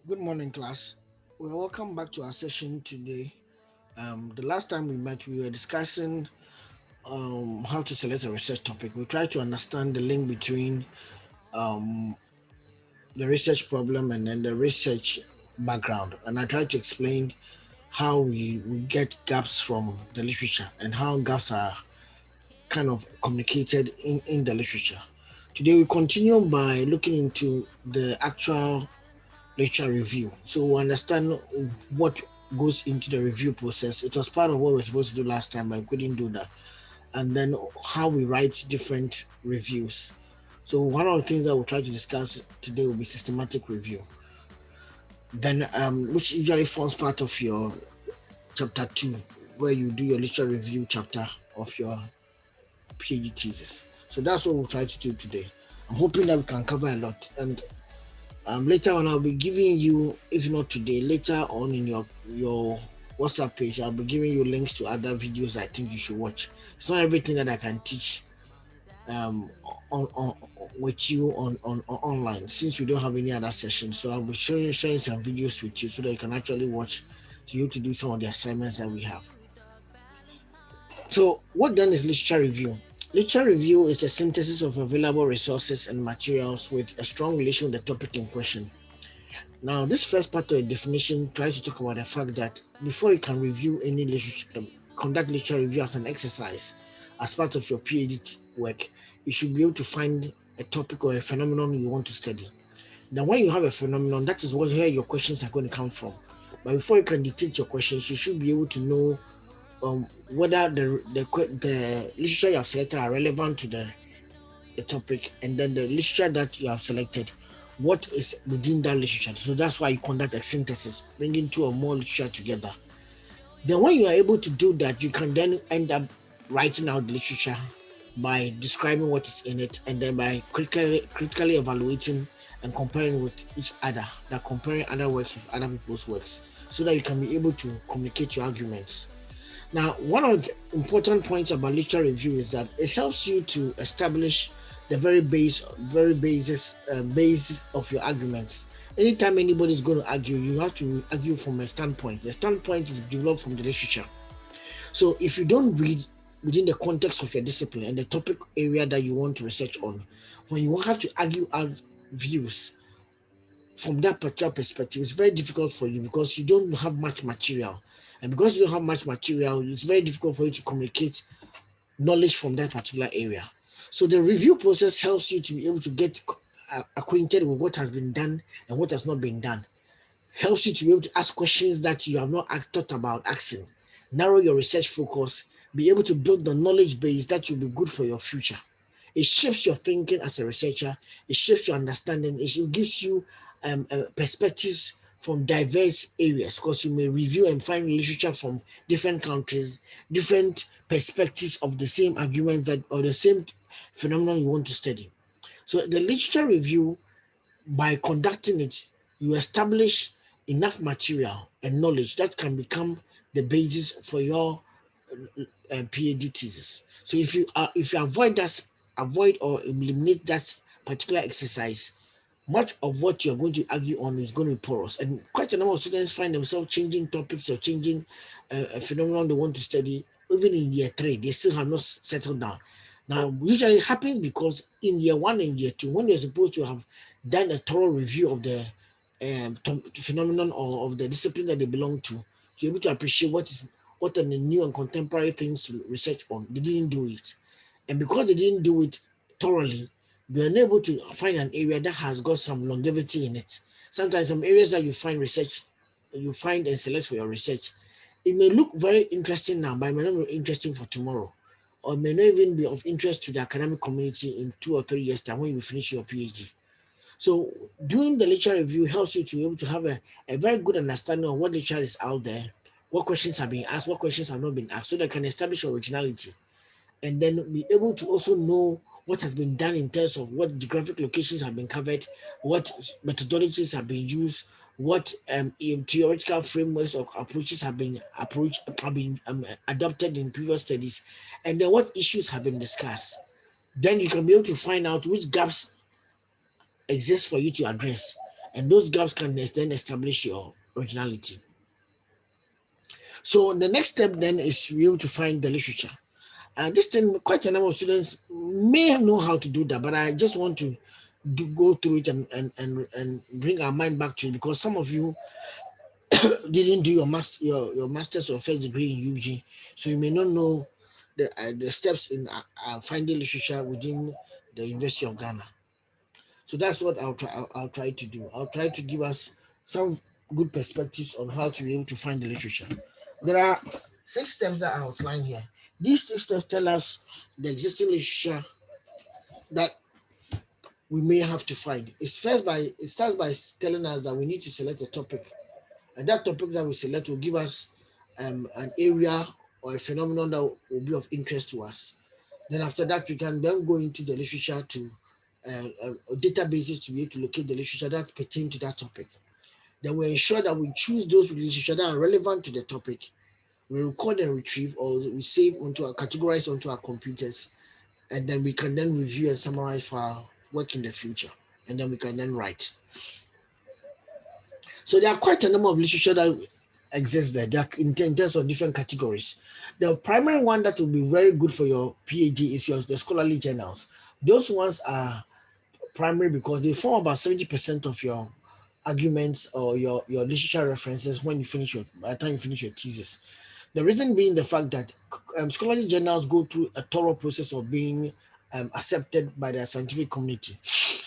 Good morning, class. Well, welcome back to our session today. The last time we met, we were discussing how to select a research topic. We tried to understand the link between um, the research problem and then the research background. And I tried to explain how we get gaps from the literature and how gaps are kind of communicated in the literature. Today, we continue by looking into the actual literature review. So we understand what goes into the review process. It was part of what we were supposed to do last time, but we couldn't do that. And then how we write different reviews. So one of the things that we'll try to discuss today will be systematic review. Then which usually forms part of your chapter 2, where you do your literature review chapter of your PhD thesis. So that's what we'll try to do today. I'm hoping that we can cover a lot. And later on, I'll be giving you, if not today, later on in your WhatsApp page, I'll be giving you links to other videos I think you should watch. It's not everything that I can teach um on with you on online, since we don't have any other sessions. So I'll be sharing some videos with you so that you can actually watch, to you to do some of the assignments that we have. So what then is literature review? Literature review is a synthesis of available resources and materials with a strong relation with the topic in question. Now, this first part of the definition tries to talk about the fact that before you can review any literature, conduct literature review as an exercise, as part of your PhD work, you should be able to find a topic or a phenomenon you want to study. Then, when you have a phenomenon, that is where your questions are going to come from. But before you can dictate your questions, you should be able to know whether the literature you have selected are relevant to the topic, and then the literature that you have selected, what is within that literature. So that's why you conduct a synthesis, bringing two or more literature together. Then when you are able to do that, you can then end up writing out the literature by describing what is in it, and then by critically evaluating and comparing with each other, that comparing other works with other people's works, so that you can be able to communicate your arguments. Now, one of the important points about literature review is that it helps you to establish the very basis of your arguments. Anytime anybody is going to argue, you have to argue from a standpoint. The standpoint is developed from the literature. So if you don't read within the context of your discipline and the topic area that you want to research on, when you have to argue out views from that particular perspective, it's very difficult for you because you don't have much material. And because you don't have much material, it's very difficult for you to communicate knowledge from that particular area. So the review process helps you to be able to get acquainted with what has been done and what has not been done. Helps you to be able to ask questions that you have not thought about asking. Narrow your research focus, be able to build the knowledge base that will be good for your future. It shapes your thinking as a researcher. It shapes your understanding. It gives you perspectives from diverse areas, because you may review and find literature from different countries, different perspectives of the same arguments that or the same phenomenon you want to study. So the literature review, by conducting it, you establish enough material and knowledge that can become the basis for your PhD thesis. So if you avoid or eliminate that particular exercise, much of what you're going to argue on is going to be porous. And quite a number of students find themselves changing topics or changing a phenomenon they want to study. Even in year 3, they still have not settled down. Now, usually it happens because in year 1 and year 2, when they're supposed to have done a thorough review of the phenomenon or of the discipline that they belong to be able to appreciate what are the new and contemporary things to research on. They didn't do it. And because they didn't do it thoroughly, we are unable to find an area that has got some longevity in it. Sometimes some areas that you find and select for your research, it may look very interesting now, but it may not be interesting for tomorrow, or it may not even be of interest to the academic community in 2 or 3 years' time when you finish your PhD. So doing the literature review helps you to be able to have a very good understanding of what literature is out there, what questions have been asked, what questions have not been asked, so that can establish originality, and then be able to also know what has been done in terms of what geographic locations have been covered, what methodologies have been used, what theoretical frameworks or approaches have been adopted in previous studies, and then what issues have been discussed. Then you can be able to find out which gaps exist for you to address, and those gaps can then establish your originality. So the next step then is you to find the literature. This thing, quite a number of students may know how to do that, but I just want to go through it and bring our mind back to it, because some of you didn't do your master's or first degree in UG, so you may not know the steps in finding literature within the University of Ghana. So that's what I'll try to do. I'll try to give us some good perspectives on how to be able to find the literature. There are 6 steps that I outline here. These 6 steps tell us the existing literature that we may have to find. It starts by telling us that we need to select a topic, and that topic that we select will give us an area or a phenomenon that will be of interest to us. Then after that, we can then go into the literature to databases to be able to locate the literature that pertain to that topic. Then we ensure that we choose those literature that are relevant to the topic. We record and retrieve, or we save onto our categorize onto our computers, and then we can then review and summarize for our work in the future, and then we can then write. So there are quite a number of literature that exists there. They are in terms of different categories. The primary one that will be very good for your PhD is the scholarly journals. Those ones are primary because they form about 70% of your arguments or your literature references when you finish by the time you finish your thesis. The reason being the fact that scholarly journals go through a thorough process of being accepted by the scientific community.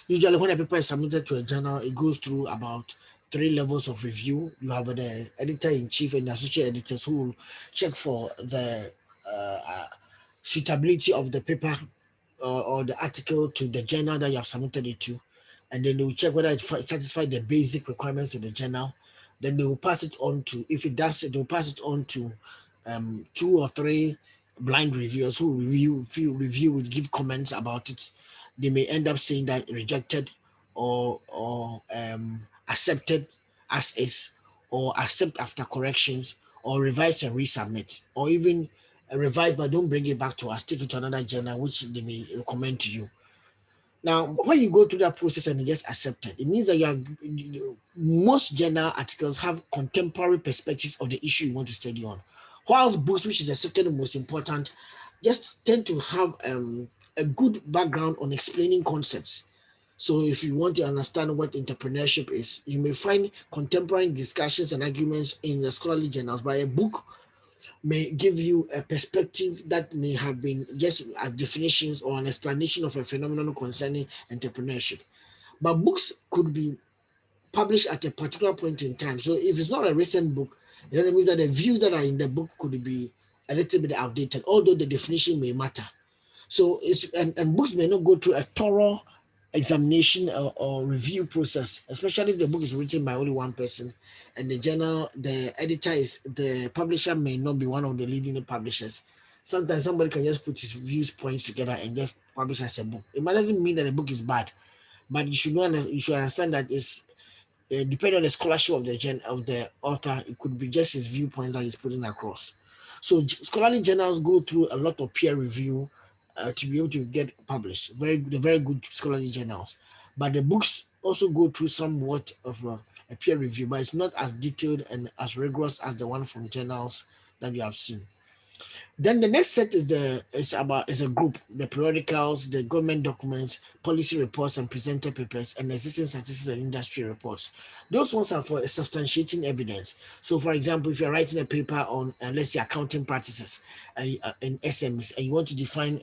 Usually, when a paper is submitted to a journal, it goes through about 3 levels of review. You have the editor in chief and the associate editors who will check for the suitability of the paper or the article to the journal that you have submitted it to, and then they will check whether it satisfies the basic requirements of the journal. Then they will pass it on to, if it does, they will pass it on to 2 or 3 blind reviewers who review would give comments about it. They may end up saying that rejected or accepted as is, or accept after corrections, or revise and resubmit, or even revise but don't bring it back to us, take it to another journal which they may recommend to you. Now, when you go through that process and it gets accepted, it means that most journal articles have contemporary perspectives of the issue you want to study on. Whilst books, which is the second most important, just tend to have a good background on explaining concepts. So if you want to understand what entrepreneurship is, you may find contemporary discussions and arguments in the scholarly journals, but a book may give you a perspective that may have been just as definitions or an explanation of a phenomenon concerning entrepreneurship. But books could be published at a particular point in time. So if it's not a recent book, then it means that the views that are in the book could be a little bit outdated, although the definition may matter. So and books may not go through a thorough examination or review process, especially if the book is written by only one person, and the editor is the publisher may not be one of the leading publishers. Sometimes somebody can just put his views points together and just publish as a book. It doesn't mean that the book is bad, but you should understand that it's depending on the scholarship of the author, it could be just his viewpoints that he's putting across. So scholarly journals go through a lot of peer review to be able to get published. Very good scholarly journals, but the books also go through somewhat of a peer review, but it's not as detailed and as rigorous as the one from journals that you have seen. Then the next set is a group, the periodicals, the government documents, policy reports, and presenter papers, and existing statistics and industry reports. Those ones are for substantiating evidence. So, for example, if you're writing a paper on, let's say, accounting practices in SMEs, and you want to define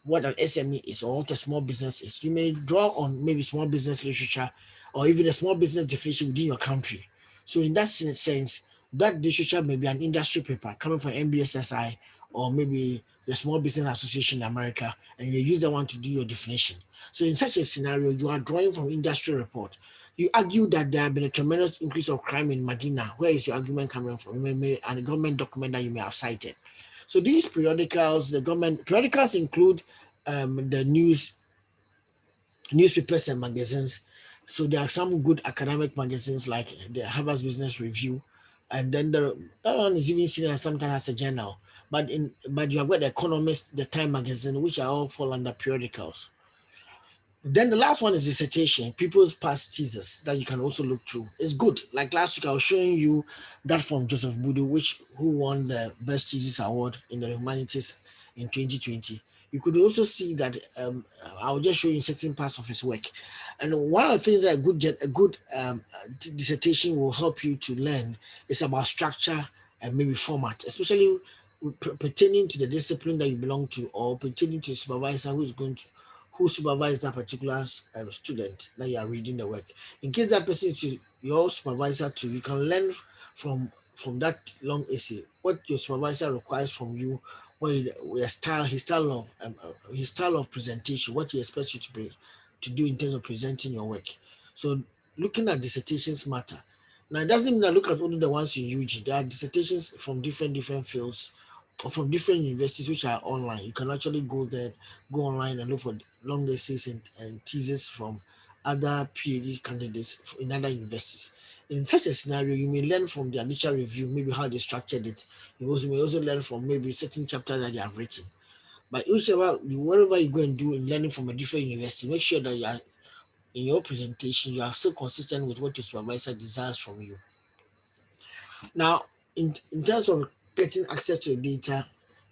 what an SME is or what a small business is, you may draw on maybe small business literature or even a small business definition within your country. So, in that sense, that literature may be an industry paper coming from MBSSI or maybe the Small Business Association in America, and you use that one to do your definition. So in such a scenario, you are drawing from industry report. You argue that there have been a tremendous increase of crime in Medina. Where is your argument coming from? And a government document that you may have cited. So these periodicals include the newspapers and magazines. So there are some good academic magazines like the Harvard Business Review, and then that one is even seen as sometimes as a journal. But you have got the Economist, the Time magazine, which are all fall under periodicals. Then the last one is dissertation, people's past thesis that you can also look through. It's good. Like last week, I was showing you that from Joseph Budu, who won the best thesis award in the humanities in 2020. You could also see that I'll just show you certain parts of his work. And one of the things that a good dissertation will help you to learn is about structure and maybe format, especially pertaining to the discipline that you belong to or pertaining to a supervisor who supervise that particular student that you are reading the work. In case that person is your supervisor too, you can learn from that long essay what your supervisor requires from you, his style of presentation, what he expects you to do in terms of presenting your work. So looking at dissertations matter. Now it doesn't mean that look at only the ones in UG. There are dissertations from different fields or from different universities which are online. You can actually go online and look for long essays and theses from other PhD candidates in other universities. In such a scenario, you may learn from their literature review, maybe how they structured it. May also learn from maybe certain chapters that they have written. But whatever you go and do in learning from a different university, make sure that you are in your presentation, you are still consistent with what your supervisor desires from you. Now, in terms of getting access to the data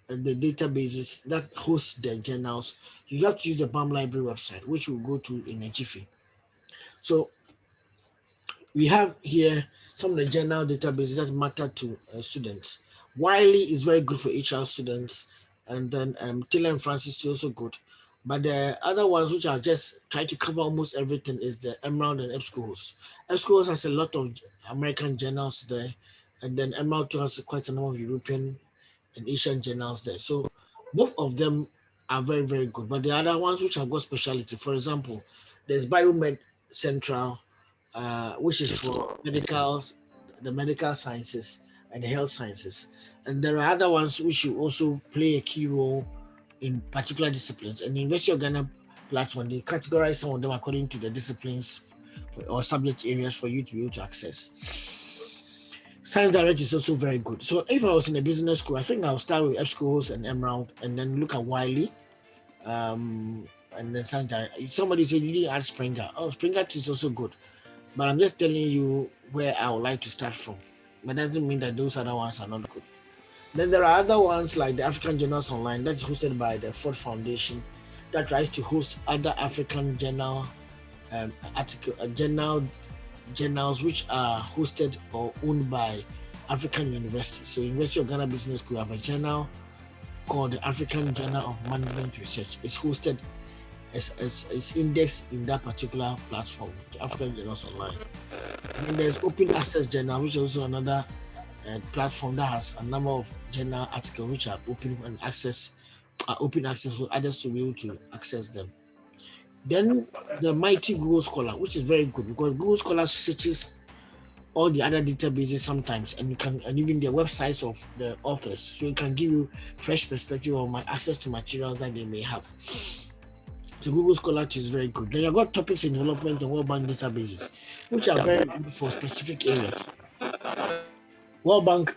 and the databases that host the journals, you have to use the BAM library website, which we'll go to in a jiffy. So we have here some of the journal databases that matter to students. Wiley is very good for HR students, and then Taylor and Francis is also good. But the other ones which are just try to cover almost everything is the Emerald and EBSCOhost. EBSCOhost has a lot of American journals there, and then Emerald too has quite a number of European and Asian journals there. So both of them are very, very good. But the other ones which have got specialty, for example, there's Biomed Central, which is for the medical sciences and the health sciences. And there are other ones which will also play a key role in particular disciplines. And the University of Ghana platform, they categorize some of them according to the disciplines or subject areas for you to be able to access. Science Direct is also very good. So if I was in a business school, I think I'll start with EBSCOhost and Emerald and then look at Wiley. And then Science Direct. If somebody said you didn't add Springer. Oh, Springer is also good. But I'm just telling you where I would like to start from. But that doesn't mean that those other ones are not good. Then there are other ones like the African Journals Online that's hosted by the Ford Foundation that tries to host other African journal journals which are hosted or owned by African universities. So University of Ghana Business School have a journal called the African Journal of Management Research. It's hosted it's indexed in that particular platform, the African Journals Online. And then there's Open Access Journal, which is also another platform that has a number of journal articles which are open access for others to be able to access them. Then the mighty Google Scholar, which is very good because Google Scholar searches all the other databases sometimes, and even the websites of the authors, so it can give you fresh perspective or access to materials that they may have. So Google Scholar is very good. Then you've got topics in development and World Bank databases, which are very good for specific areas. World Bank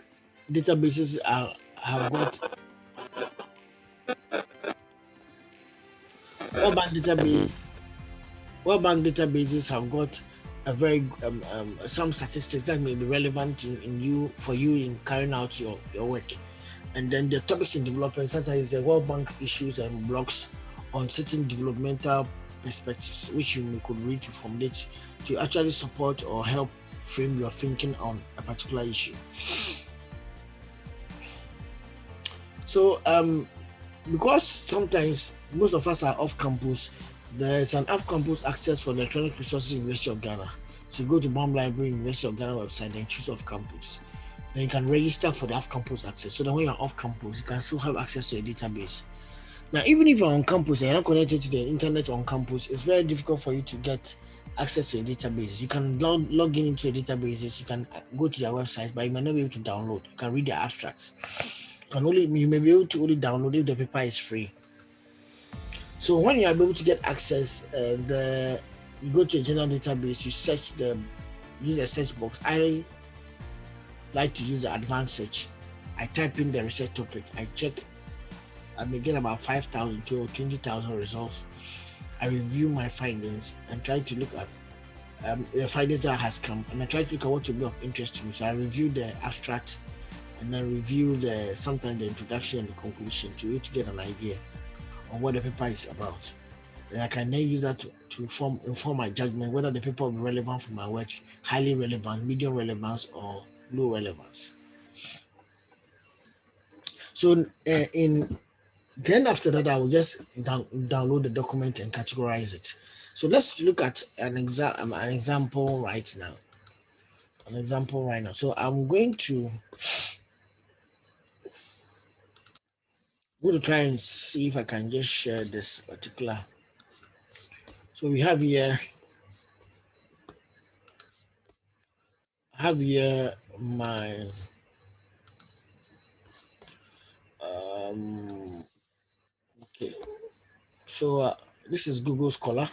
databases have got World Bank database. World Bank databases have got a very some statistics that may be relevant for you in carrying out your work. And then the topics in development sometimes the World Bank issues and blogs on certain developmental perspectives, which you could read to formulate to actually support or help frame your thinking on a particular issue. So because sometimes most of us are off campus, there's an off campus access for electronic resources in University of Ghana. So you go to BAM Library, University of Ghana website and choose off campus. Then you can register for the off campus access. So that when you're off campus, you can still have access to a database. Now, even if you're on campus and you're not connected to the internet on campus, it's very difficult for you to get access to a database. You can log in into a databases, you can go to their website, but you may not be able to download. You can read their abstracts. You may be able to only download if the paper is free. So when you are able to get access, the you go to a general database, you search the use a search box. I like to use the advanced search. I type in the research topic. I check. I may get about 5,000 to 20,000 results. I review my findings and try to look at the findings that has come, and I try to look at what will be of interest to me. So I review the abstract and then review the sometimes the introduction and the conclusion to get an idea of what the paper is about. And I can then use that to inform my judgment whether the paper will be relevant for my work, highly relevant, medium relevance, or low relevance. So in then after that, I will just download the document and categorize it. So let's look at an example right now. An example right now. So I'm going to try and see if I can just share this particular. So we have here my um okay. So this is Google Scholar.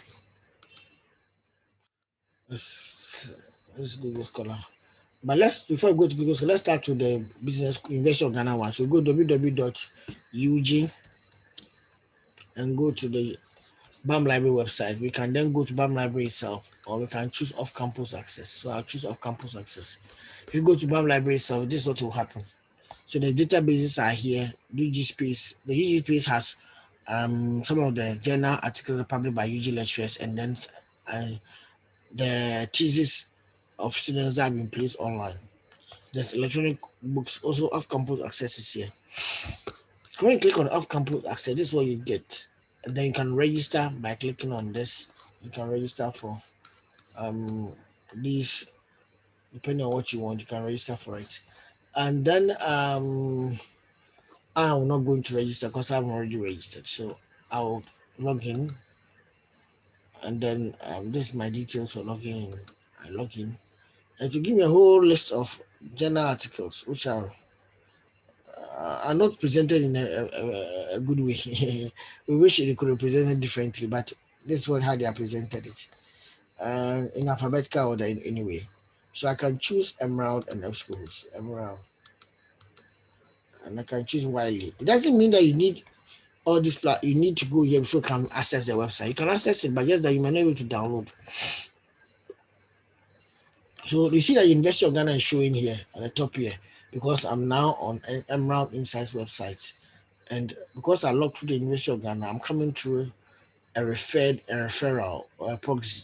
This, this is Google Scholar. But let's before we go to Google Scholar, let's start with the Business University of Ghana one. So go www.ug and go to the BAM Library website. We can then go to BAM Library itself, or we can choose off-campus access. So I'll choose off-campus access. If you go to BAM Library itself, this is what will happen. So the databases are here. UG Space. The UG Space has some of the journal articles published by UG lecturers, and then uh, the thesis of students that have been placed online. There's electronic books, also off-campus access is here. When you click on off-campus access, this is what you get. And then you can register by clicking on this. You can register for um these depending on what you want, you can register for it. And then I'm not going to register because I'm already registered. So I'll log in, and then this is my details for logging in. I log in and to give me a whole list of journal articles which are not presented in a good way. We wish it could be presented differently, but this is what how they are presented it, in alphabetical order anyway. So I can choose Emerald and F schools, Emerald, and I can choose Wiley. It doesn't mean that you need all this. You need to go here before you can access the website. You can access it, but just that you may not be able to download. So you see that University of Ghana is showing here at the top here because I'm now on Emerald Insights website. And because I logged through the University of Ghana, I'm coming through a referral or a proxy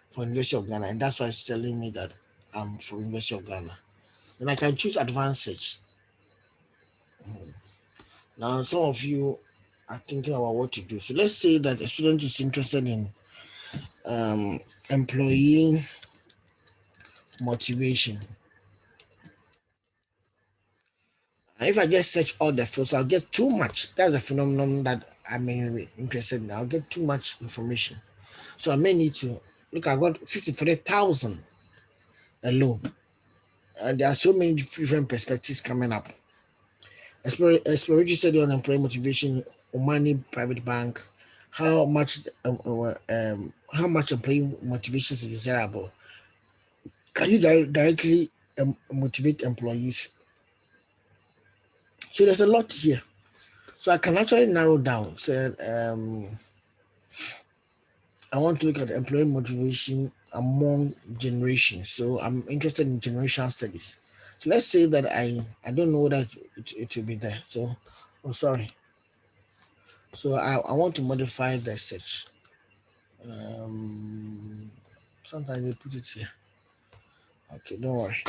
for University of Ghana, and that's why it's telling me that I'm from University of Ghana. And I can choose advanced search. Now, some of you are thinking about what to do. So let's say that a student is interested in employee motivation. And if I just search all the fields, I'll get too much. That's a phenomenon that I'm interested in. I'll get too much information. So I may need to look. I got 53,000 alone, and there are so many different perspectives coming up. Exploratory study on employee motivation, Omani Private Bank, how much employee motivation is desirable. Can you directly motivate employees? So there's a lot here. So I can actually narrow down. Say, I want to look at employee motivation among generations. So I'm interested in generational studies. So let's say that I don't know that it will be there. So, oh sorry. So I want to modify the search. Um, Sometimes they put it here. Okay, don't worry.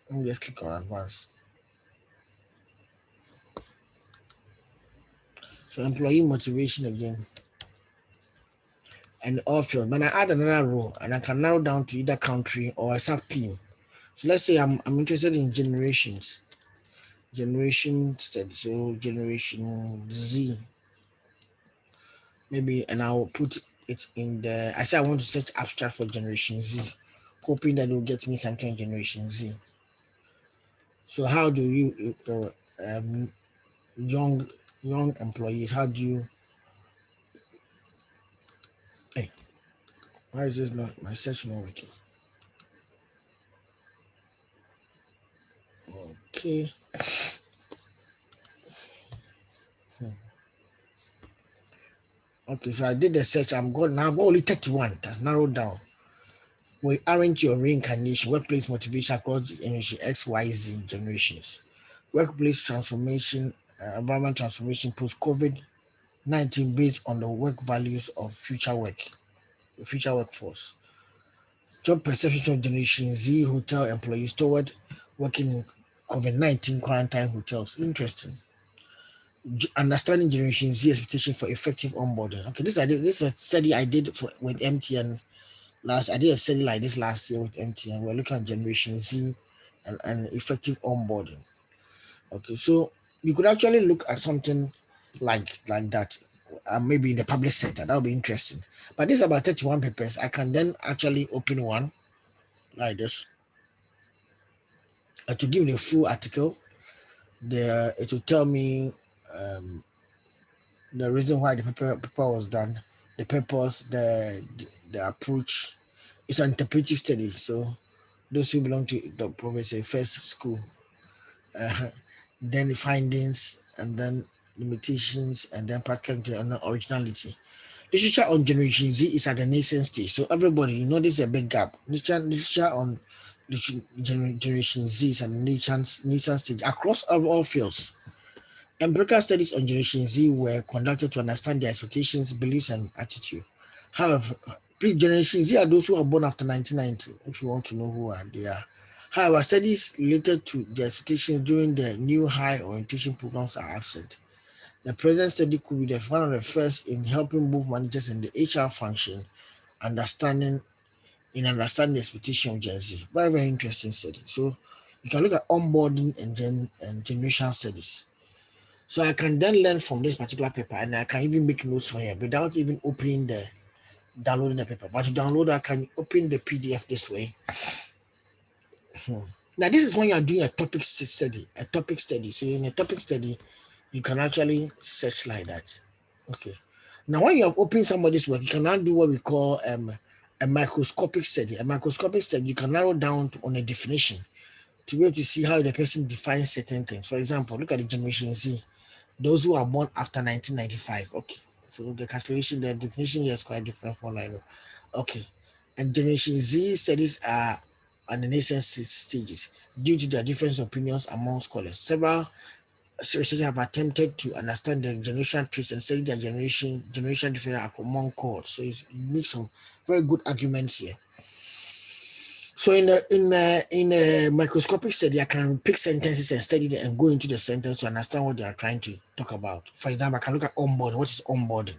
Let me just click on advanced. So employee motivation again, and all field. But I add another row, and I can narrow down to either country or a sub theme. So let's say I'm interested in generation study. So generation Z, maybe, and I'll put it in the. I say I want to search abstract for generation Z, hoping that it will get me something in generation Z. So how do you young young employees? How do you Why is this not my search not working? Okay. Okay, so I did the search. I'm good now. I've got only 31. That's narrowed down. We arrange your reincarnation, workplace motivation across generation XYZ generations, workplace transformation, environment transformation post COVID-19 based on the work values of future workforce, job perception of Generation Z hotel employees toward working in COVID-19 quarantine hotels. Interesting. Understanding Generation Z expectation for effective onboarding. Okay, this is a study I did with MTN last. I did a study like this last year with MTN. We're looking at Generation Z and effective onboarding. Okay, so you could actually look at something like that, maybe in the public sector. That would be interesting. But this is about 31 papers. I can then actually open one like this to give me a full article. There, it will tell me um, the reason why the paper was done, the purpose, the approach. It's an interpretive study. So those who belong to the professor first school, uh, then the findings, and then limitations, and then practicality and originality. Literature on Generation Z is at the nascent stage. So everybody, you know, this is a big gap. Literature on Generation Z is at the nascent stage across all fields. Empirical studies on Generation Z were conducted to understand their expectations, beliefs, and attitude. However, Generation Z are those who are born after 1990, if you want to know who they are. However, studies related to their expectations during the new high orientation programs are absent. The present study could be one of the first in helping both managers and the HR function understanding understanding the expectation of Gen Z. Very, very interesting study. So you can look at onboarding and generation studies. So I can then learn from this particular paper and I can even make notes from here without even downloading the paper. But to download, I can open the PDF this way. Now, this is when you are doing a topic study. A topic study. So in a topic study, you can actually search like that. Okay. Now, when you have opened somebody's work, you can now do what we call a microscopic study. A microscopic study, you can narrow down on a definition to be able to see how the person defines certain things. For example, look at the Generation Z. Those who are born after 1995. Okay. So the calculation, the definition here is quite different from what I know. Okay. And Generation Z studies are on the nascent stages due to the different opinions among scholars. Several researchers have attempted to understand the generational traits and study their generation difference among cohorts. So it makes some very good arguments here. So in a microscopic study, I can pick sentences and study them and go into the sentence to understand what they are trying to talk about. For example, I can look at onboarding. What is onboarding?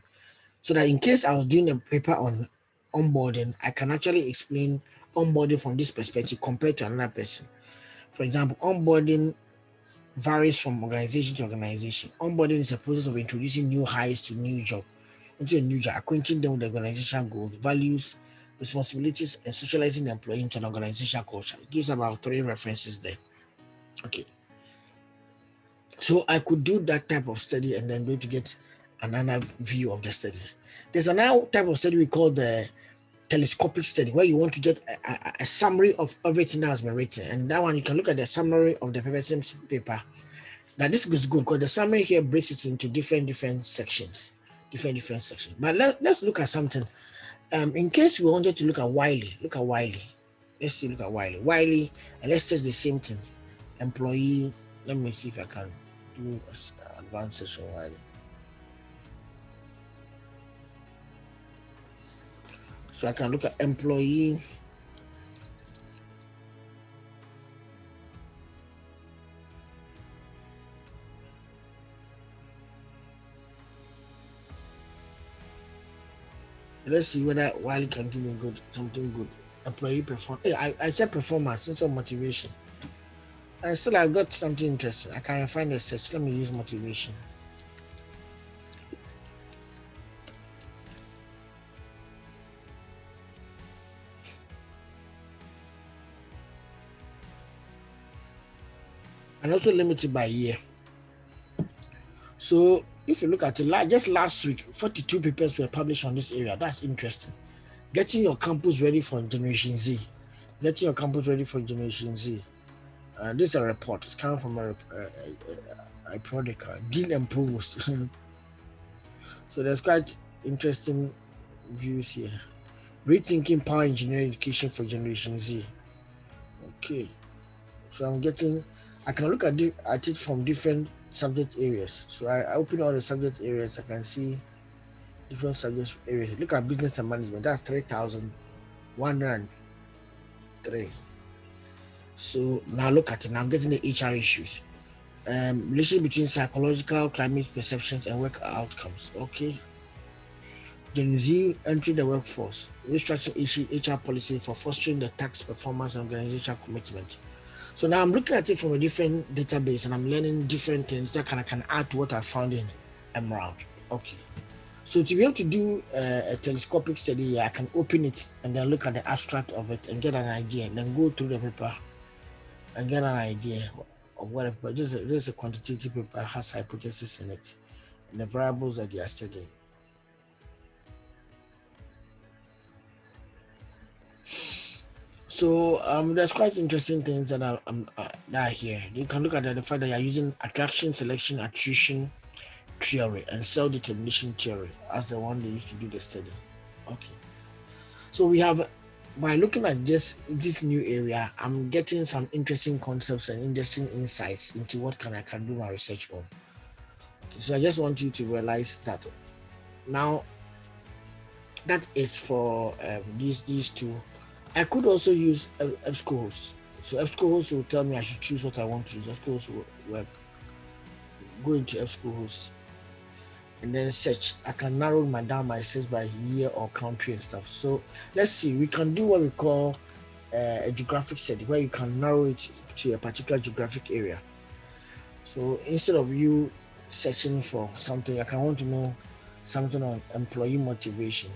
So that in case I was doing a paper on onboarding, I can actually explain onboarding from this perspective compared to another person. For example, onboarding varies from organization to organization. Onboarding is a process of introducing new hires to into a new job, acquainting them with the organizational goals, values, responsibilities, and socializing the employee into an organizational culture. It gives about 3 references there. Okay. So I could do that type of study and then go to get another view of the study. There's another type of study we call the telescopic study where you want to get a summary of everything that has been written. And that one, you can look at the summary of the paper. Now this is good because the summary here breaks it into different sections. Different sections. But let's look at something. In case we wanted to look at Wiley, Let's see, look at Wiley. Wiley, and let's say the same thing. Employee. Let me see if I can do advanced search on Wiley. So I can look at employee. Let's see whether Wiley can give me something good. Employee perform. Hey, I said performance instead of motivation. And still I got something interesting. I can find a search. Let me use motivation. And also limited by year. So if you look at it, just last week, 42 papers were published on this area. That's interesting. Getting your campus ready for Generation Z. Getting your campus ready for Generation Z. This is a report. It's coming from a periodical, Dean and Provost. So there's quite interesting views here. Rethinking power engineering education for Generation Z. Okay, so I can look at it from different subject areas. So I open all the subject areas. I can see different subject areas. Look at business and management. That's 3,103. So now look at it. Now I'm getting the HR issues. Relation between psychological climate perceptions and work outcomes. Okay. Gen Z entering the workforce, restructuring HR policy for fostering the tax performance and organizational commitment. So now I'm looking at it from a different database and I'm learning different things that I can add to what I found in Emerald. Okay. So to be able to do a telescopic study, I can open it and then look at the abstract of it and get an idea, and then go through the paper and get an idea of what. But this is a quantitative paper, has hypothesis in it and the variables that they are studying. So there's quite interesting things that are here. You can look at the fact that you're using attraction, selection, attrition theory and cell determination theory as the one they used to do the study. Okay. So we have, by looking at just this new area, I'm getting some interesting concepts and interesting insights into what I can do my research on. Okay, so I just want you to realize that now that is for these two. I could also use EBSCOhost. So EBSCOhost will tell me I should choose what I want to use. EBSCOhost will go into EBSCOhost and then search. I can narrow down my search by year or country and stuff. So let's see, we can do what we call a geographic study where you can narrow it to a particular geographic area. So instead of you searching for something, I can want to know something on employee motivation.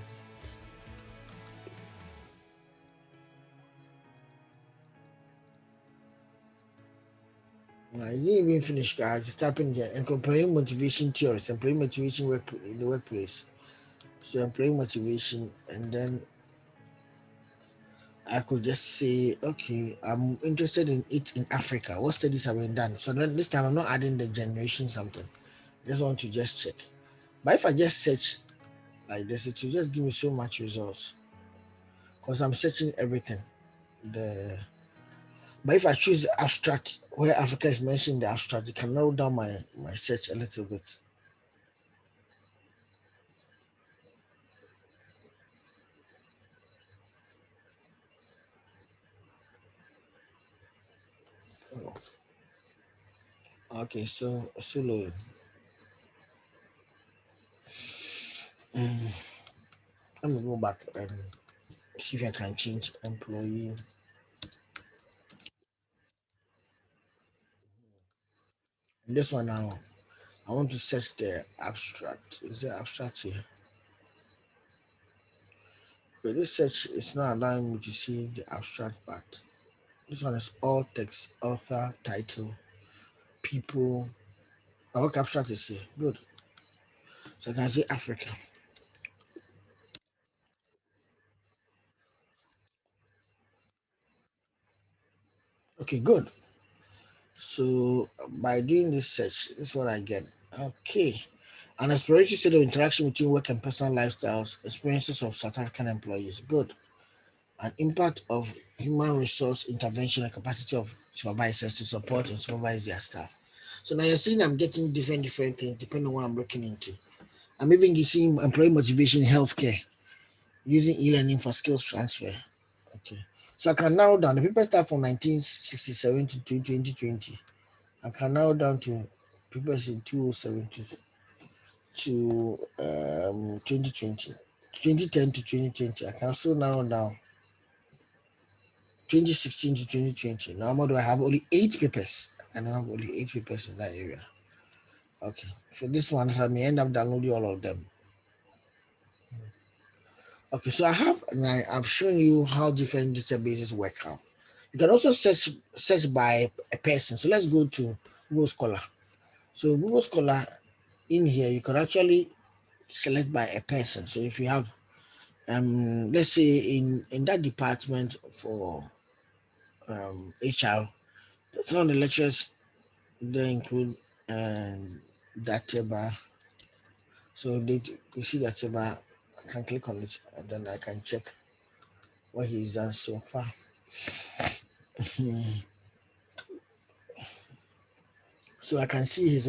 I didn't even finish. I just type in there employee motivation theories, employee motivation work in the workplace. So employee motivation, and then I could just say, okay, I'm interested in it in Africa. What studies have been done? So then this time I'm not adding the generation something. I just want to just check. But if I just search like this, it will just give me so much results because I'm searching everything. The But if I choose the abstract where Africa is mentioned in the abstract, it can narrow down my search a little bit. Oh, okay, so let me go back and see if I can change employee. And this one now, I want to search the abstract. Is there abstract here? Okay, this search is not allowing me to see the abstract part. This one is all text, author, title, people. Our work abstract is here. Good. So I can say Africa. Okay, good. So by doing this search, this is what I get. Okay. An exploratory study of interaction between work and personal lifestyles, experiences of South African employees. Good. An impact of human resource intervention and capacity of supervisors to support and supervise their staff. So now you're seeing I'm getting different things depending on what I'm looking into. I'm even seeing employee motivation in healthcare using e-learning for skills transfer. Okay. So I can narrow down the paper start from 1967 to 2020. I can narrow down to papers in 2007 to 2020, 2010 to 2020. I can also narrow down 2016 to 2020. Now, what do I have? Only 8 papers. I can have only 8 papers in that area. Okay, so this one I may end up downloading all of them. Okay, so I've shown you how different databases work out. You can also search by a person. So let's go to Google Scholar. So Google Scholar, in here you can actually select by a person. So if you have let's say in that department for HR, some of the lectures they include Dateba. So you see Dateba, I can click on it and then I can check what he's done so far. So I can see his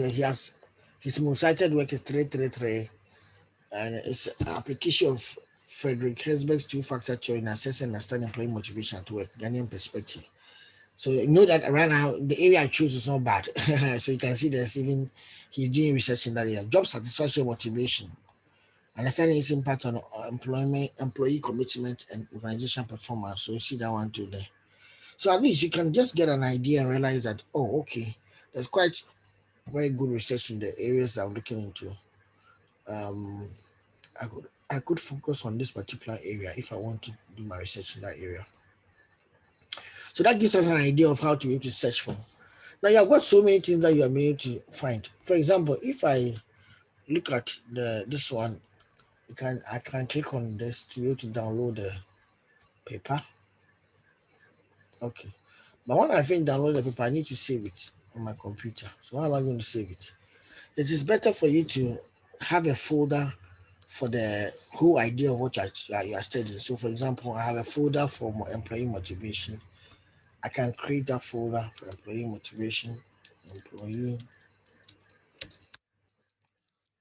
most cited work is 333, and it's an application of Frederick Hesberg's two-factor theory in assessing and understanding employee motivation at work, Ghanaian perspective. So you know that right now the area I choose is not bad. So you can see there's even he's doing research in that area. Job satisfaction, motivation, understanding its impact on employment, employee commitment, and organization performance. So you see that one too there. So at least you can just get an idea and realize that, oh, okay, there's quite very good research in the areas that I'm looking into. Um, I could focus on this particular area if I want to do my research in that area. So that gives us an idea of how to be able to search for. Now you have got so many things that you are able to find. For example, if I look at this one, I can click on this to be able to download the paper. Okay. But when I finish download the paper, I need to save it on my computer. So how am I going to save it? It is better for you to have a folder for the whole idea of what you are studying. So, for example, I have a folder for employee motivation. I can create that folder for employee motivation, employee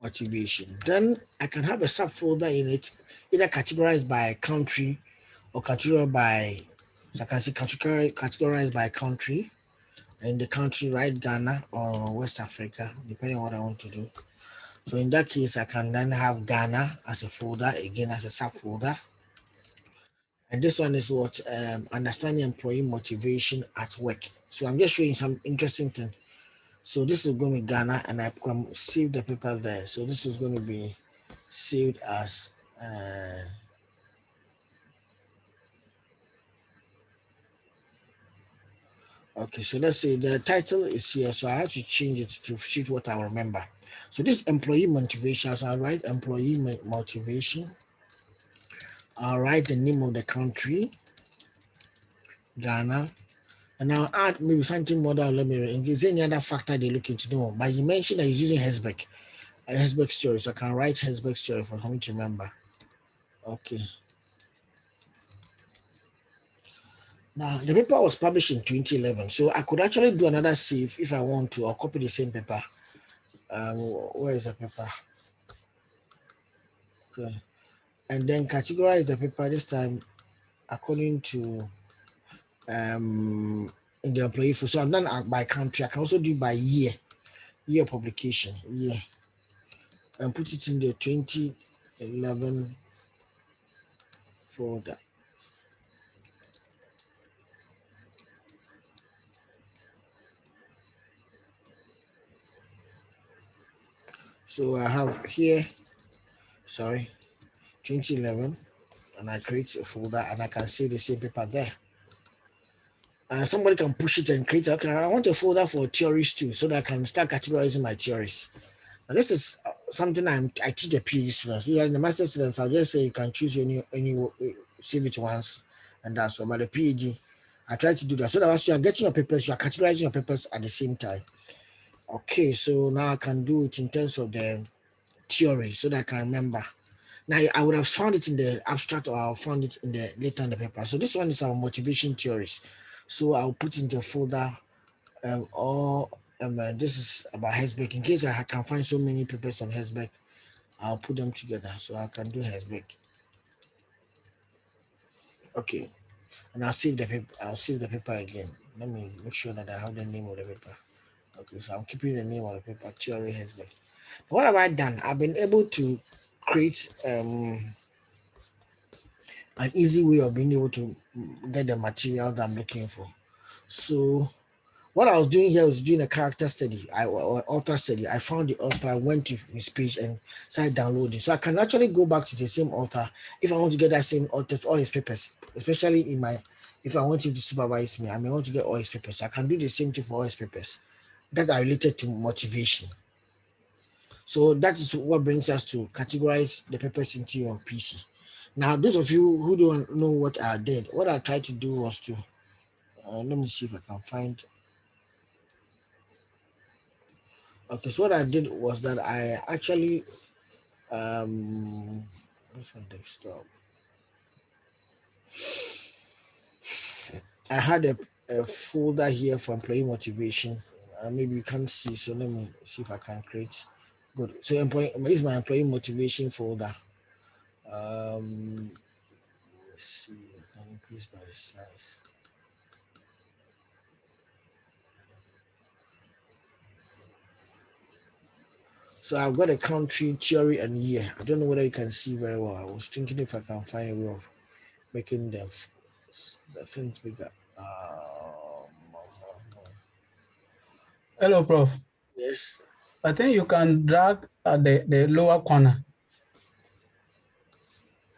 motivation. Then I can have a subfolder in it, either categorized by country or categorized by, so I can see categorized by country. In the country, right, Ghana or West Africa, depending on what I want to do. So in that case, I can then have Ghana as a folder, again as a subfolder. And this one is what understanding employee motivation at work. So I'm just showing some interesting thing. So this is going to be Ghana, and I can save the paper there. So this is going to be saved as okay. So let's say the title is here. So I have to change it to suit what I remember. So this employee motivation. So I write employee motivation. I'll write the name of the country, Ghana. And I'll add maybe something more that let me in case any other factor they look into know. But you mentioned that he's using Hesberg, a Hesberg story. So I can write Hesberg story for me to remember. Okay. Now the paper was published in 2011. So I could actually do another save if I want to, or copy the same paper. Where is the paper? Okay. And then categorize the paper this time according to in the employee. So I've done by country. I can also do by year publication, year, and put it in the 2011 folder. So I have here, sorry, 2011, and I create a folder and I can save the same paper there. And somebody can push it and create, okay, I want a folder for theories too, so that I can start categorizing my theories. Now this is something I teach the PhD students. You are in the master students, I'll just say you can choose any save it once, and that's all. But the PhD, I try to do that so that as you are getting your papers, you are categorizing your papers at the same time. Okay, so now I can do it in terms of the theory so that I can remember. Now I would have found it in the abstract or I'll found it in the later in the paper. So this one is our motivation theories. So I'll put in the folder or this is about Hesberg. In case I can find so many papers on Hesberg, I'll put them together. So I can do Hesberg. Okay. And I'll save the paper. I'll save the paper again. Let me make sure that I have the name of the paper. Okay, so I'm keeping the name of the paper, Theory Hesberg. What have I done? I've been able to create an easy way of being able to get the material that I'm looking for. So what I was doing here was doing a character study, or author study. I found the author, went to his page and started downloading. So I can actually go back to the same author if I want to get that same author, all his papers, especially if I want him to supervise me, I may want to get all his papers. So I can do the same thing for all his papers that are related to motivation. So that is what brings us to categorize the papers into your PC. Now, those of you who don't know what I did, what I tried to do was to let me see if I can find. Okay, so what I did was that I actually where's my desktop? I had a folder here for employee motivation. Maybe you can't see, so let me see if I can create. Good. So employee, this is my employee motivation folder. Let's see, I can increase by size. So I've got a country, theory, and year. I don't know whether you can see very well. I was thinking if I can find a way of making the things bigger. Hello, Prof. Yes. I think you can drag at the lower corner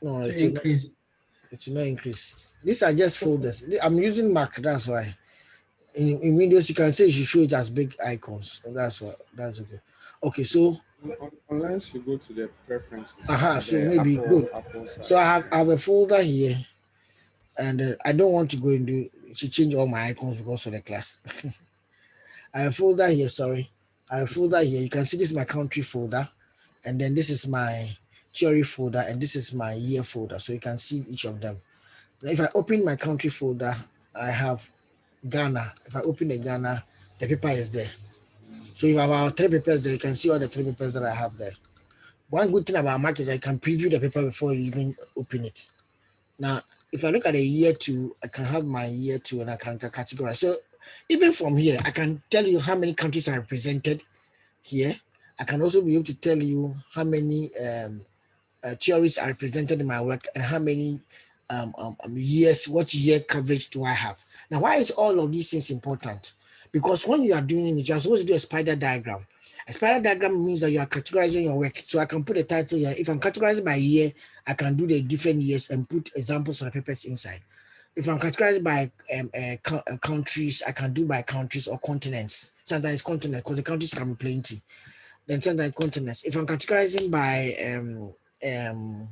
No, to it will not. increase. It will not increase. These are just folders. I'm using Mac. That's why. In Windows, you can say you should show it as big icons. That's what. That's okay. Okay. So, Unless you go to the preferences aha. on So the maybe good. Apple side. So I have a folder here, and I don't want to go into to change all my icons because of the class. I have a folder here. Sorry, I have a folder here. You can see this is my country folder, and then this is my theory folder, and this is my year folder. So you can see each of them. Now, if I open my country folder, I have Ghana. If I open the Ghana, the paper is there. So if I have about three papers there, you can see all the three papers that I have there. One good thing about Mac is I can preview the paper before you even open it. Now, if I look at the year two, I can have my year two and I can categorize. So even from here, I can tell you how many countries are represented here. I can also be able to tell you how many theories are represented in my work and how many years, what year coverage do I have. Now, why is all of these things important? Because when you are doing it, you're supposed to do a spider diagram. A spider diagram means that you are categorizing your work. So I can put a title here. If I'm categorizing by year, I can do the different years and put examples of the papers inside. If I'm categorized by countries, I can do by countries or continents. Sometimes continents, because the countries can be plenty. Then sometimes continents. If I'm categorizing by um,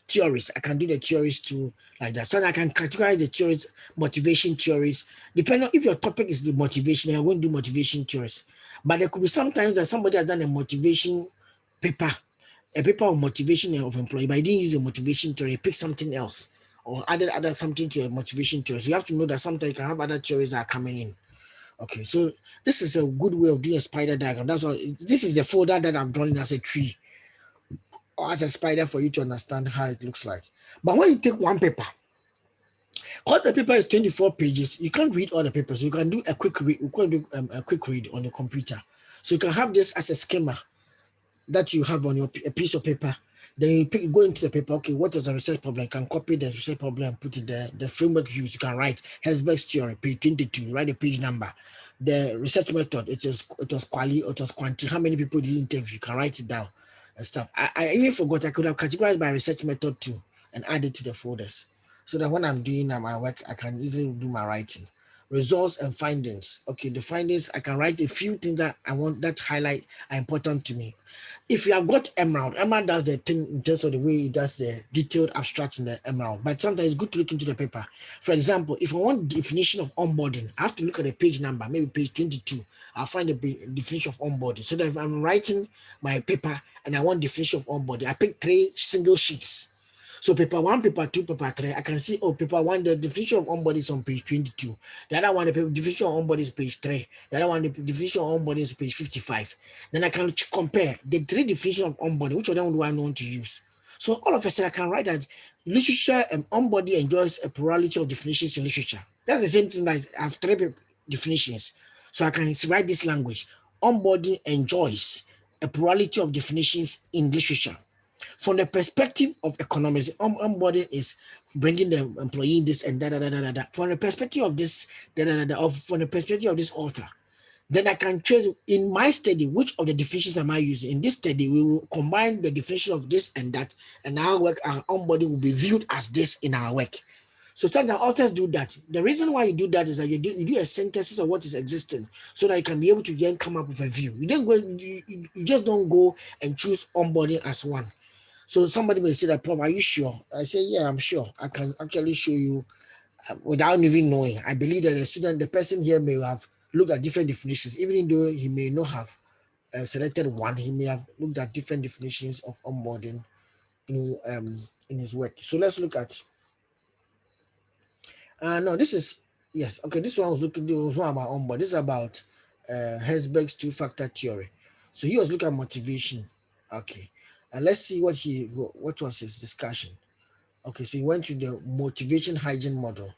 theories. I can do the theories too, like that. So I can categorize the theories, motivation theories. Depending on if your topic is the motivation, I won't do motivation theories. But there could be sometimes that somebody has done a motivation paper, a paper of motivation of employee, but he didn't use a motivation theory, he picked something else or added other something to a motivation theory. So you have to know that sometimes you can have other theories that are coming in. Okay, so this is a good way of doing a spider diagram. That's why this is the folder that I've drawn as a tree or as a spider for you to understand how it looks like. But when you take one paper, because the paper is 24 pages, you can't read all the papers. You can do a quick read. You can do a quick read on your computer. So you can have this as a schema that you have on your a piece of paper. Then you go into the paper. Okay, what is the research problem? You can copy the research problem and put it there. The framework used, you can write Herzberg's theory, page 22. Write the page number. The research method, it was quali, it was quanti. How many people did you interview? You can write it down and stuff. I even forgot I could have categorized by research method too and add it to the folders. So that when I'm doing my work, I can easily do my writing. Results and findings. Okay, the findings, I can write a few things that I want that highlight are important to me. If you have got Emerald does the thing in terms of the way it does the detailed abstract in the Emerald, but sometimes it's good to look into the paper. For example, if I want definition of onboarding, I have to look at the page number, maybe page 22. I'll find the definition of onboarding. So that if I'm writing my paper and I want definition of onboarding, I pick three single sheets. So paper one, paper two, paper three, I can see, oh, paper one, the definition of onboarding is on page 22. The other one, the definition of onboarding is page 3. The other one, the definition of onboarding is page 55. Then I can compare the three definitions of onboarding. Which of them do I want to use? So all of a sudden, I can write that literature and onboarding enjoys a plurality of definitions in literature. That's the same thing that I have three definitions. So I can write this language. Onboarding enjoys a plurality of definitions in literature. From the perspective of economics, onboarding is bringing the employee this and da da da da da. From the perspective of this, da da da da, or from the perspective of this author, then I can choose in my study which of the definitions am I using. In this study, we will combine the definition of this and that, and our work, our onboarding will be viewed as this in our work. So sometimes authors do that. The reason why you do that is that you do a synthesis of what is existing so that you can be able to then come up with a view. You just don't go and choose onboarding as one. So somebody may say that, Prof, are you sure? I say, yeah, I'm sure. I can actually show you without even knowing. I believe that the person here may have looked at different definitions, even though he may not have selected one, he may have looked at different definitions of onboarding in his work. So let's look at, no, this is, yes, okay, this one was one about onboard. This is about Herzberg's two-factor theory. So he was looking at motivation. Okay, and let's see what was his discussion. Okay, so he went to the motivation hygiene model.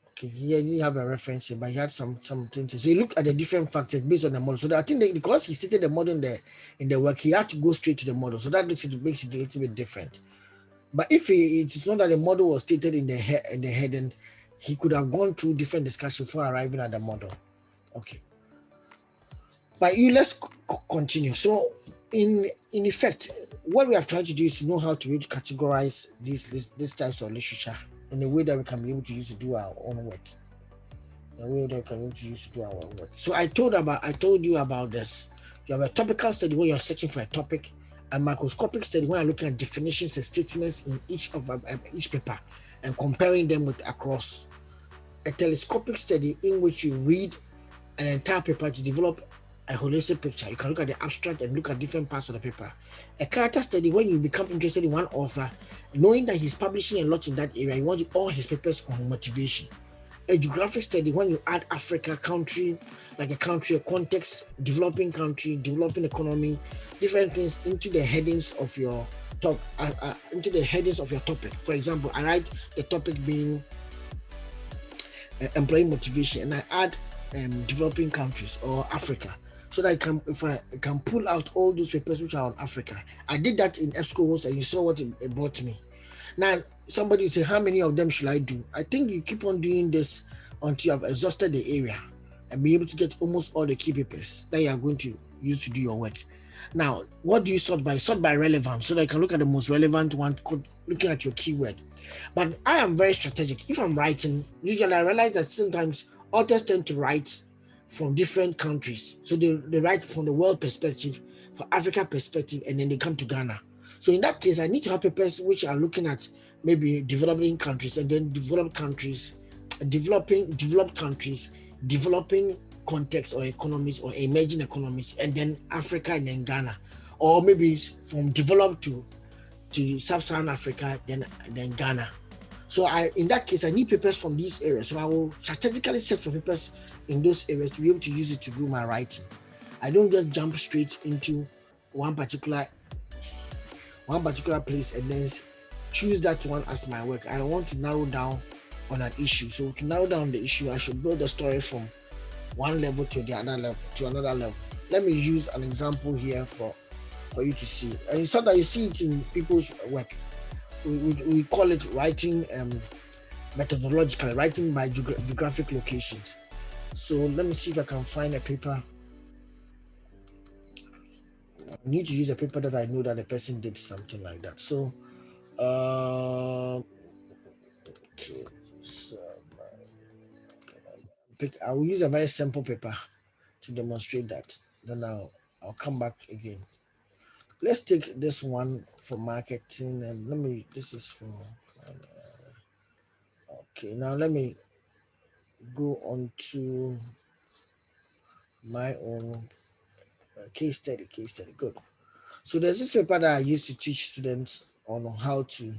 Okay, here you have a reference here, but he had some things. So he looked at the different factors based on the model. So I think that because he stated the model in the work, he had to go straight to the model. So that makes it a little bit different. But if it's not that the model was stated in the heading, he could have gone through different discussion before arriving at the model. Okay, but let's continue. So in effect, what we have tried to do is to know how to really categorize these types of literature in a way that we can be able to use to do our own work. So I told you about this. You have a topical study where you're searching for a topic, a microscopic study where you're looking at definitions and statements in each paper and comparing them with across. A telescopic study in which you read an entire paper to develop a holistic picture. You can look at the abstract and look at different parts of the paper. A character study, when you become interested in one author, knowing that he's publishing a lot in that area, you want all his papers on motivation. A geographic study, when you add Africa, country, like a country, a context, developing country, developing economy, different things into the headings of your topic. For example, I write the topic being employee motivation, and I add developing countries or Africa, so that if I can pull out all those papers which are on Africa. I did that in EBSCO, and you saw what it brought me. Now, somebody will say, how many of them should I do? I think you keep on doing this until you have exhausted the area and be able to get almost all the key papers that you are going to use to do your work. Now, what do you sort by? Sort by relevance, so that you can look at the most relevant one, looking at your keyword. But I am very strategic. If I'm writing, usually I realize that sometimes authors tend to write from different countries. So they write from the world perspective, for Africa perspective, and then they come to Ghana. So in that case, I need to have papers which are looking at maybe developing countries, and then developed countries, developed countries, developing context or economies or emerging economies, and then Africa and then Ghana, or maybe from developed to sub-Saharan Africa, then Ghana. So in that case, I need papers from these areas. So I will strategically search for papers in those areas to be able to use it to do my writing. I don't just jump straight into one particular place and then choose that one as my work. I want to narrow down on an issue. So to narrow down the issue, I should build the story from one level to another level. Let me use an example here for you to see. And so that you see it in people's work. We call it writing methodologically, writing by geographic locations. So let me see if I can find a paper. I need to use a paper that I know that the person did something like that. So okay, so I will use a very simple paper to demonstrate that. Then I'll come back again. Let's take this one for marketing, and this is for okay. Now let me go on to my own case study. Good. So there's this paper that I used to teach students on how to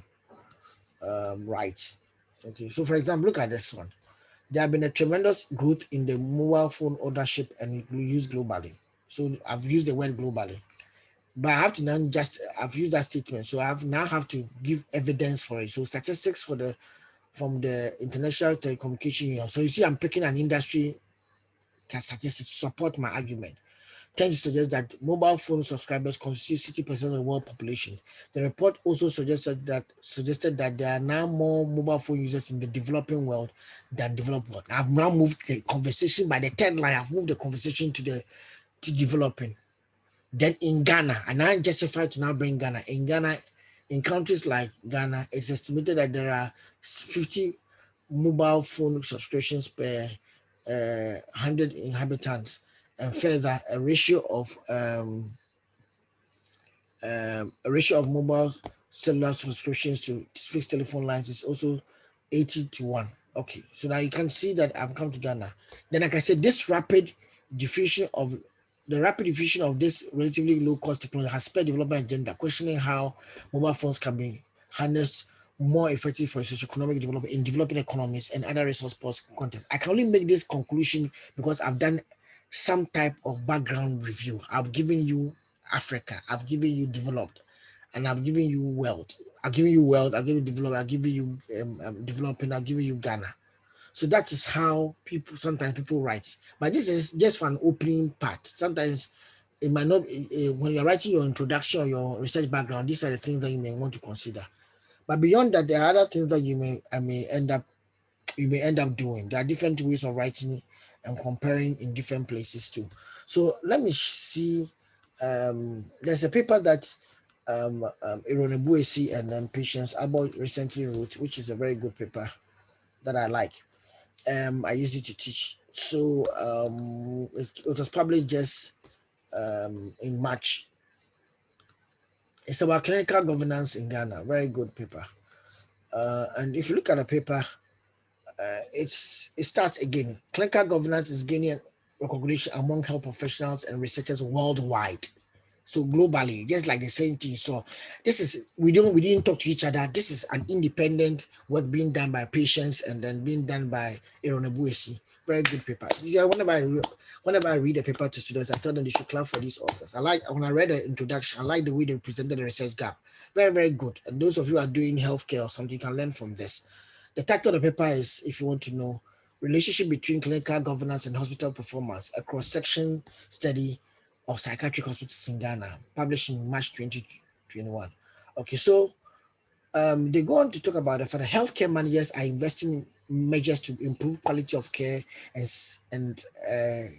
write. Okay, so for example, look at this one. There have been a tremendous growth in the mobile phone ownership and use globally. So I've used the word globally, but I have to I've used that statement. So I now have to give evidence for it. So statistics from the International Telecommunication Union. So you see, I'm picking an industry statistics to support my argument. Tend to suggest that mobile phone subscribers constitute 60% of the world population. The report also suggested that there are now more mobile phone users in the developing world than developed world. I've now moved the conversation by the third line. I've moved the conversation to developing. Then in Ghana, and I justified to now bring Ghana. In Ghana, in countries like Ghana, it's estimated that there are 50 mobile phone subscriptions per 100 inhabitants, and further a ratio of A ratio of mobile cellular subscriptions to fixed telephone lines is also 80-1. Okay, so now you can see that I've come to Ghana. Then, like I said, the rapid diffusion of this relatively low cost technology has spurred development agenda, questioning how mobile phones can be harnessed more effective for socio-economic development in developing economies and other resource post contexts. I can only make this conclusion because I've done some type of background review. I've given you Africa, I've given you developed, and I've given you wealth. I've given you wealth, I've given you developed, I've given you developing, I've given you Ghana. So that is how sometimes people write. But this is just for an opening part. Sometimes it might not, when you're writing your introduction or your research background, these are the things that you may want to consider. But beyond that, there are other things that you may end up doing. There are different ways of writing and comparing in different places too. So let me see. There's a paper that Irone Buesi and Patience Abboy recently wrote, which is a very good paper that I like. I use it to teach. So it was published just in March. It's about clinical governance in Ghana. Very good paper. And if you look at the paper, it starts again. Clinical governance is gaining recognition among health professionals and researchers worldwide. So globally, just like the same thing. So this is we didn't talk to each other. This is an independent work being done by patients and then being done by Irone Buesi. Very good paper. Yeah, whenever I read a paper to students, I tell them they should clap for these authors. I like when I read the introduction, I like the way they presented the research gap. Very, very good. And those of you who are doing healthcare or something, you can learn from this. The title of the paper is, if you want to know, Relationship Between Clinical Governance and Hospital Performance, a cross-section study of psychiatric hospitals in Ghana, published in March 2021. Okay, so they go on to talk about the fact that healthcare managers are investing in measures to improve quality of care and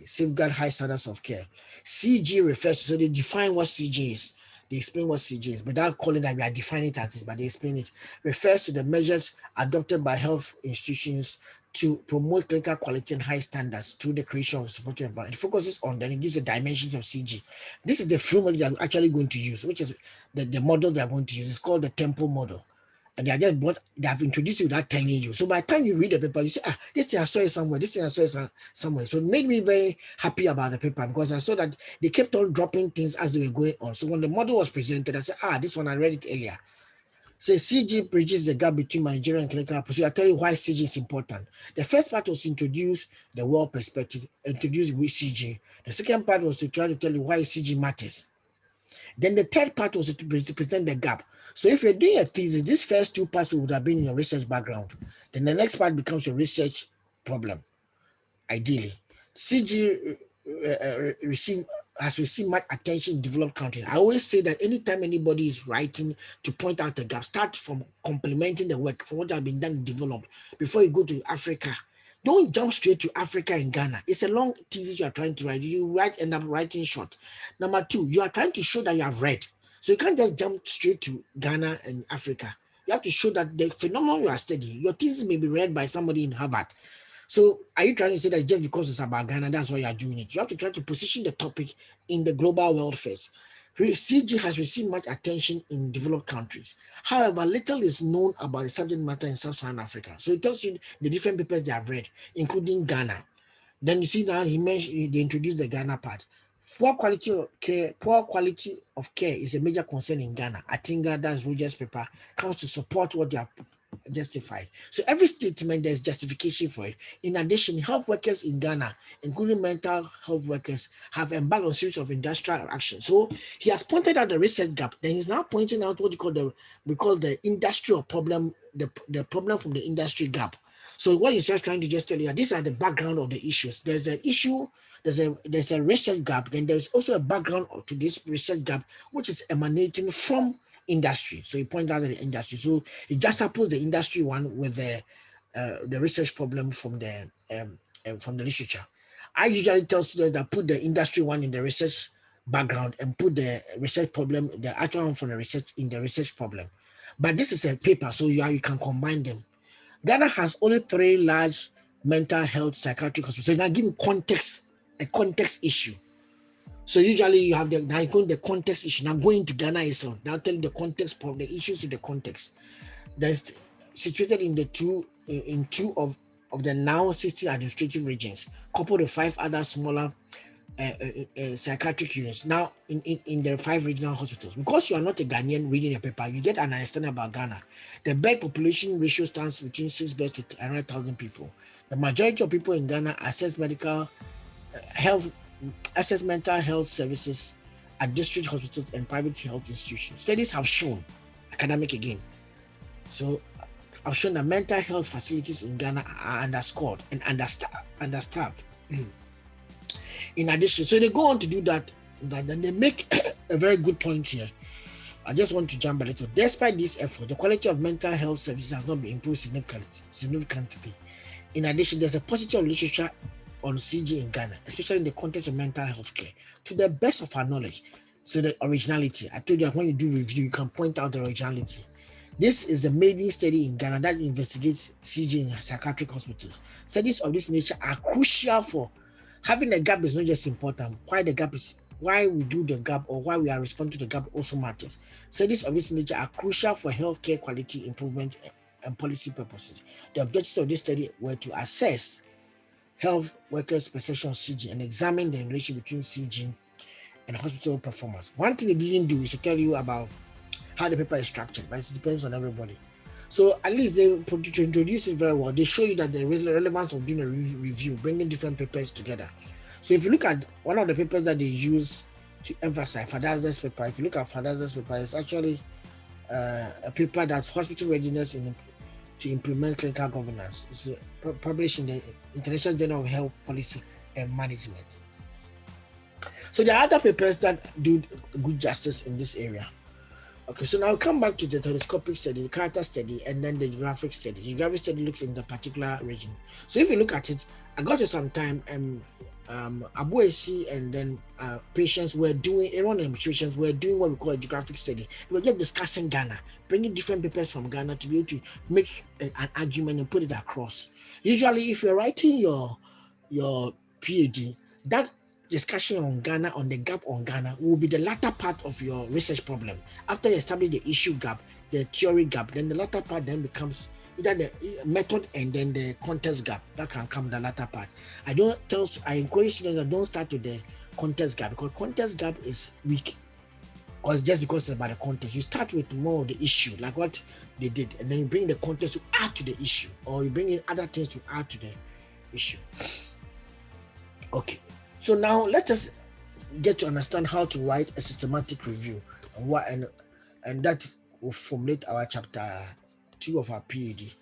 safeguard high standards of care. CG refers to, so they define what CG is. They explain what CG is, without calling that we are defining it as this, but they explain it. Refers to the measures adopted by health institutions to promote clinical quality and high standards through the creation of supportive environment. It focuses on, then it gives the dimensions of CG. This is the framework they are actually going to use, which is the model they are going to use. It's called the tempo model. And they have introduced it without telling you. So by the time you read the paper, you say, this thing I saw it somewhere, this thing I saw it somewhere. So it made me very happy about the paper because I saw that they kept on dropping things as they were going on. So when the model was presented, I said, this one I read it earlier. So CG bridges the gap between managerial and clinical. So I tell you why CG is important. The first part was to introduce the world perspective, introduce with CG. The second part was to try to tell you why CG matters. Then the third part was to present the gap. So if you're doing a thesis, these first two parts would have been in your research background. Then the next part becomes your research problem, ideally. CG has received much attention in developed countries. I always say that anytime anybody is writing to point out the gap, start from complementing the work from what has been done in developed before you go to Africa. Don't jump straight to Africa and Ghana. It's a long thesis you are trying to write. You end up writing short. Number two, you are trying to show that you have read. So you can't just jump straight to Ghana and Africa. You have to show that the phenomenon you are studying, your thesis may be read by somebody in Harvard. So are you trying to say that just because it's about Ghana, that's why you are doing it? You have to try to position the topic in the global world first. CG has received much attention in developed countries. However, little is known about the subject matter in Sub-Saharan Africa. So it tells you the different papers they have read, including Ghana. Then you see now they introduced the Ghana part. Poor quality of care is a major concern in Ghana. I think that's Roger's paper comes to support what they are justified. So every statement there's justification for it. In addition, health workers in Ghana, including mental health workers, have embarked on a series of industrial actions. So he has pointed out the research gap. Then he's now pointing out what we call the industrial problem, the problem from the industry gap. So what he's just trying to just tell you, these are the background of the issues. There's an issue, there's a research gap, then there's also a background to this research gap, which is emanating from industry. So he points out the industry. So he just supposes the industry one with the research problem from the literature. I usually tell students that put the industry one in the research background and put the research problem, the actual one from the research in the research problem. But this is a paper, so you can combine them. Ghana has only 3 large mental health psychiatric hospitals. So now give me a context issue. So usually you have the context issue. Now going to Ghana itself. Now tell the context of the issues in the context. That's situated in two of the now 60 administrative regions, coupled with 5 other smaller psychiatric units now in the 5 regional hospitals. Because you are not a Ghanaian reading a paper, you get an understanding about Ghana. The bed population ratio stands between 6 beds to 100,000 people. The majority of people in Ghana access mental health services at district hospitals and private health institutions. Studies have shown, academic again, so I've shown that mental health facilities in Ghana are underscored and understaffed. In addition, so they go on to do that, and they make a very good point here. I just want to jump a little. Despite this effort, the quality of mental health services has not been improved significantly. In addition, there's a positive literature on CG in Ghana, especially in the context of mental health care, to the best of our knowledge. So the originality, I told you that when you do review, you can point out the originality. This is the maiden study in Ghana that investigates CG in psychiatric hospitals. Studies of this nature are crucial for having a gap. Is not just important. Why we do the gap or why we are responding to the gap also matters. Studies of this nature are crucial for healthcare quality improvement and policy purposes. The objectives of this study were to assess health workers' perception of CG and examine the relation between CG and hospital performance. One thing they didn't do is to tell you about how the paper is structured, but it depends on everybody. So at least they introduce it very well. They show you that the relevance of doing a review, bringing different papers together. So if you look at one of the papers that they use to emphasize Fadaza's paper, if you look at Fadaza's paper, it's actually a paper that's hospital readiness to implement clinical governance. It's published in the International Journal of Health Policy and Management. So there are other papers that do good justice in this area. Okay, so now I'll come back to the telescopic study, the character study, and then the geographic study. The geographic study looks in the particular region. So if you look at it, I got to some time, Abuesi and then patients were doing, Iranian patients were doing what we call a geographic study. They were just discussing Ghana, bringing different papers from Ghana to be able to make an argument and put it across. Usually, if you're writing your PhD, that discussion on Ghana, on the gap on Ghana, will be the latter part of your research problem. After you establish the issue gap, the theory gap, then the latter part then becomes either the method and then the context gap. That can come the latter part. I encourage students that don't start with the context gap, because context gap is weak, or it's just because it's about the context. You start with more of the issue, like what they did, and then you bring the context to add to the issue, or you bring in other things to add to the issue. Okay. So now let us get to understand how to write a systematic review and that will formulate our chapter 2 of our PhD.